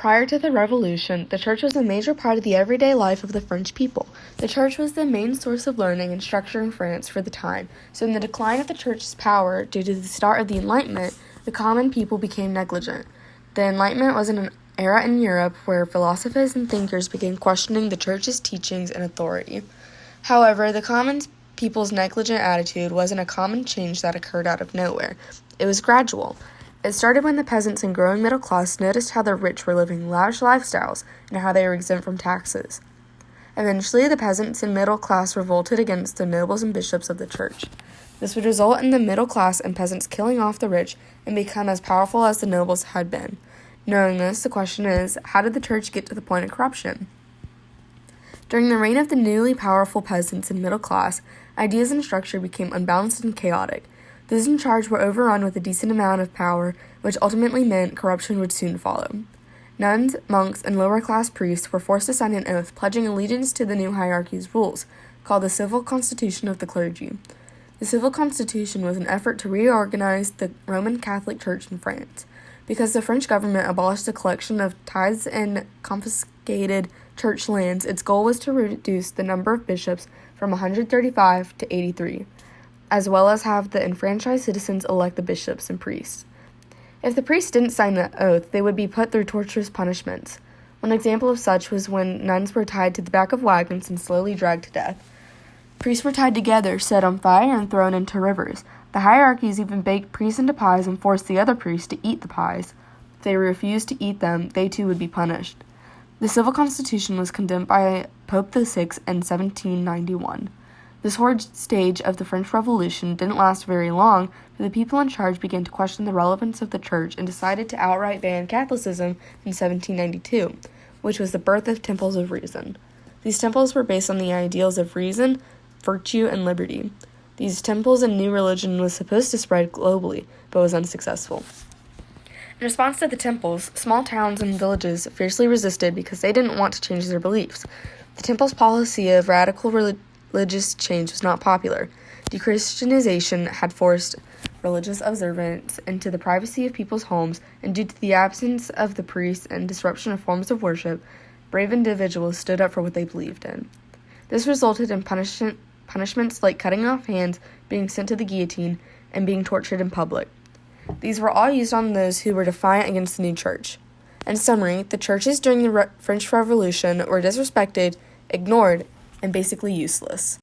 Prior to the Revolution, the church was a major part of the everyday life of the French people. The church was the main source of learning and structure in France for the time, so in the decline of the church's power due to the start of the Enlightenment, the common people became negligent. The Enlightenment was an era in Europe where philosophers and thinkers began questioning the church's teachings and authority. However, the common people's negligent attitude wasn't a common change that occurred out of nowhere. It was gradual. It started when the peasants and growing middle class noticed how the rich were living lavish lifestyles and how they were exempt from taxes. Eventually, the peasants and middle class revolted against the nobles and bishops of the church. This would result in the middle class and peasants killing off the rich and become as powerful as the nobles had been. Knowing this, the question is, how did the church get to the point of corruption? During the reign of the newly powerful peasants and middle class, ideas and structure became unbalanced and chaotic. Those in charge were overrun with a decent amount of power, which ultimately meant corruption would soon follow. Nuns, monks, and lower-class priests were forced to sign an oath pledging allegiance to the new hierarchy's rules, called the Civil Constitution of the Clergy. The Civil Constitution was an effort to reorganize the Roman Catholic Church in France. Because the French government abolished the collection of tithes and confiscated church lands, its goal was to reduce the number of bishops from 135 to 83. As well as have the enfranchised citizens elect the bishops and priests. If the priests didn't sign the oath, they would be put through torturous punishments. One example of such was when nuns were tied to the back of wagons and slowly dragged to death. Priests were tied together, set on fire, and thrown into rivers. The hierarchies even baked priests into pies and forced the other priests to eat the pies. If they refused to eat them, they too would be punished. The Civil Constitution was condemned by Pope VI in 1791. This horrid stage of the French Revolution didn't last very long, but the people in charge began to question the relevance of the church and decided to outright ban Catholicism in 1792, which was the birth of temples of reason. These temples were based on the ideals of reason, virtue, and liberty. These temples and new religion was supposed to spread globally, but was unsuccessful. In response to the temples, small towns and villages fiercely resisted because they didn't want to change their beliefs. The temple's policy of radical religious change was not popular. Dechristianization had forced religious observance into the privacy of people's homes, and due to the absence of the priests and disruption of forms of worship, brave individuals stood up for what they believed in. This resulted in punishments like cutting off hands, being sent to the guillotine, and being tortured in public. These were all used on those who were defiant against the new church. In summary, the churches during the French Revolution were disrespected, ignored, and basically useless.